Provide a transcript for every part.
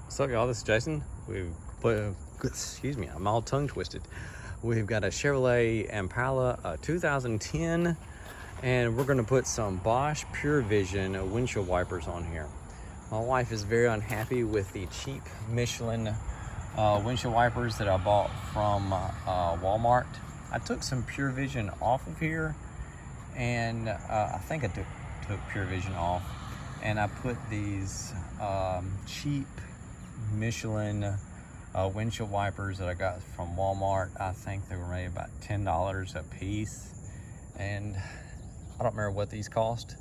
What's up, y'all? This is Jason. We've put, excuse me, I'm all tongue twisted. We've got a Chevrolet Impala 2010, and we're going to put some Bosch PURE Vision windshield wipers on here. My wife is very unhappy with the cheap Michelin windshield wipers that I bought from Walmart. I took some PURE Vision off of here, and I think I took PURE Vision off, and I put these cheap Michelin windshield wipers that I got from Walmart. I think they were made about $10 a piece, and I don't remember what these cost.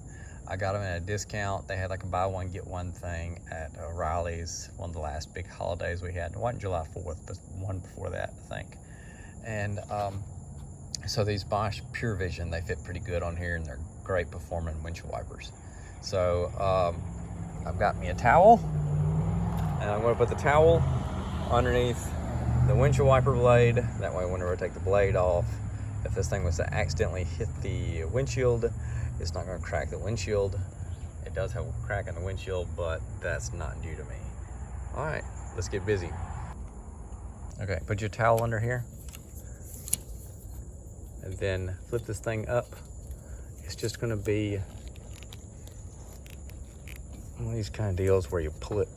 I got them at a discount. They had like a buy one get one thing at O'Reilly's, one of the last big holidays we had. It wasn't July 4th, but one before that, I think. And so these Bosch PURE Vision, they fit pretty good on here, and they're great performing windshield wipers. So I've got me a towel, and I'm going to put the towel underneath the windshield wiper blade. That way, whenever I take the blade off, if this thing was to accidentally hit the windshield, it's not going to crack the windshield. It does have a crack in the windshield, but that's not due to me. All right, let's get busy. Okay, put your towel under here, and then flip this thing up. It's just going to be one of these kind of deals where you pull it.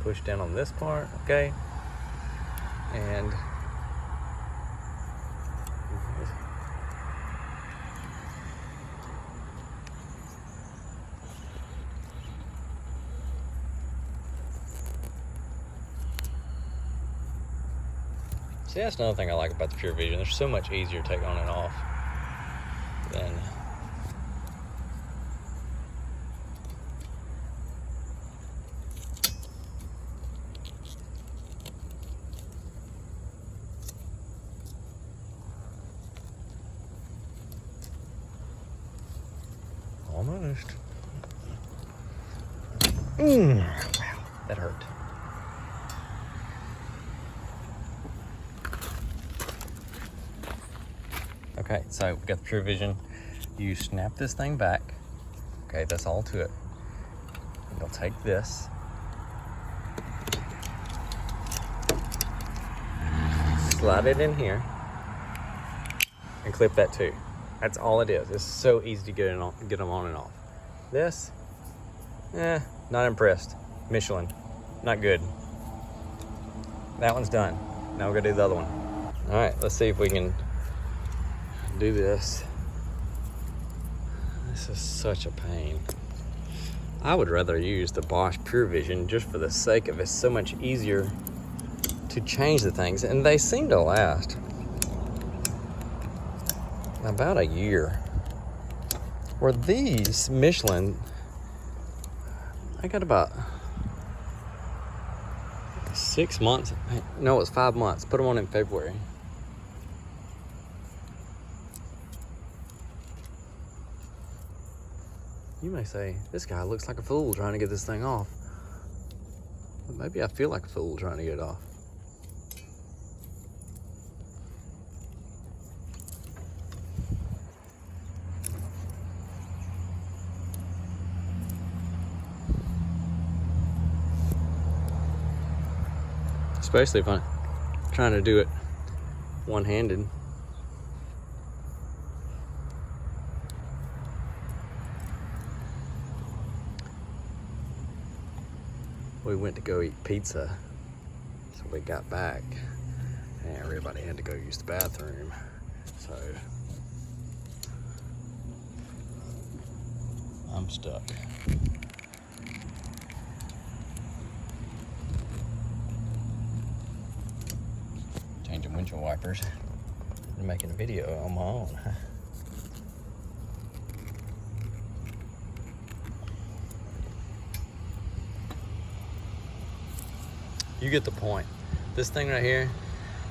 Push down on this part, okay? And see, that's another thing I like about the PURE Vision. They're so much easier to take on and off than almost. Wow, that hurt. Okay, so we got the PURE Vision. You snap this thing back. Okay, that's all to it. And you'll take this, slide it in here, and clip that too. That's all it is. It's so easy to get them on and off. This, not impressed. Michelin, not good. That one's done. Now we're gonna do the other one. All right, let's see if we can do this. This is such a pain. I would rather use the Bosch PURE Vision just for the sake of it's so much easier to change the things, and they seem to last about a year. Where these Michelin, I got about 6 months. No, it's 5 months. Put them on in February. You may say, this guy looks like a fool trying to get this thing off. But maybe I feel like a fool trying to get it off. Especially if I'm trying to do it one-handed. We went to go eat pizza, so we got back and everybody had to go use the bathroom. So I'm stuck. Changing windshield wipers and making a video on my own. You get the point. This thing right here,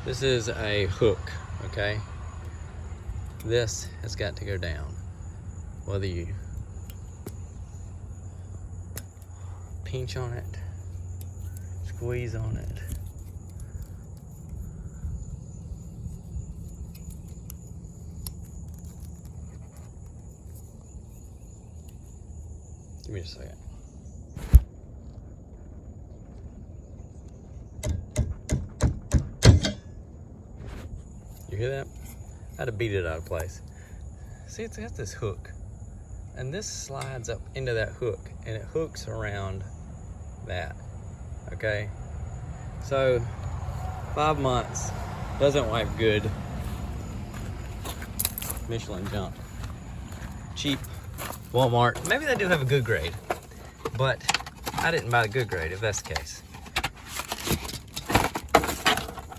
this is a hook, okay? This has got to go down. Whether you pinch on it, squeeze on it, Give me a second. You hear that? I had to beat it out of place. See, it's got this hook. And this slides up into that hook. And it hooks around that. Okay? So, 5 months. Doesn't wipe good. Michelin junk. Cheap. Walmart. Maybe they do have a good grade. But I didn't buy the good grade, if that's the case.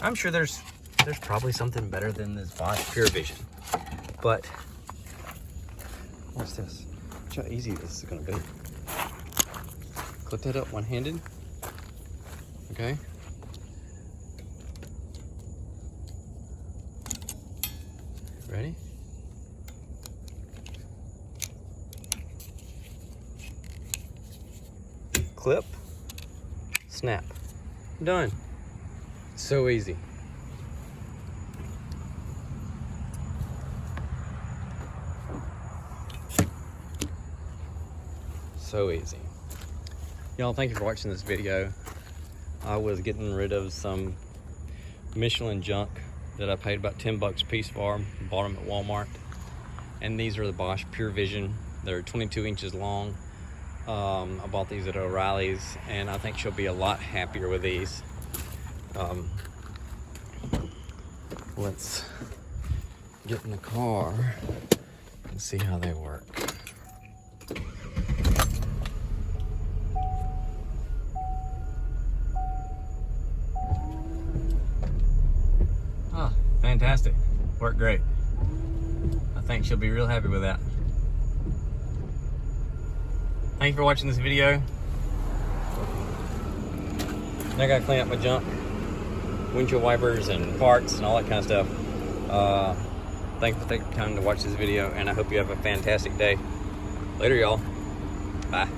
I'm sure there's probably something better than this Bosch PURE Vision. But, watch this. Watch how easy this is gonna be. Clip that up one-handed. Okay. Ready? Clip, snap, done. So easy. So easy. Y'all, thank you for watching this video. I was getting rid of some Michelin junk that I paid about 10 bucks a piece for. Bought them at Walmart. And these are the Bosch PURE Vision. They're 22 inches long. I bought these at O'Reilly's, and I think she'll be a lot happier with these. Let's get in the car and see how they work. Ah, fantastic. Worked great. I think she'll be real happy with that. Thank you for watching this video. Now I gotta clean up my junk, windshield wipers and parts and all that kind of stuff. Thanks for taking time to watch this video, and I hope you have a fantastic day. Later, y'all. Bye.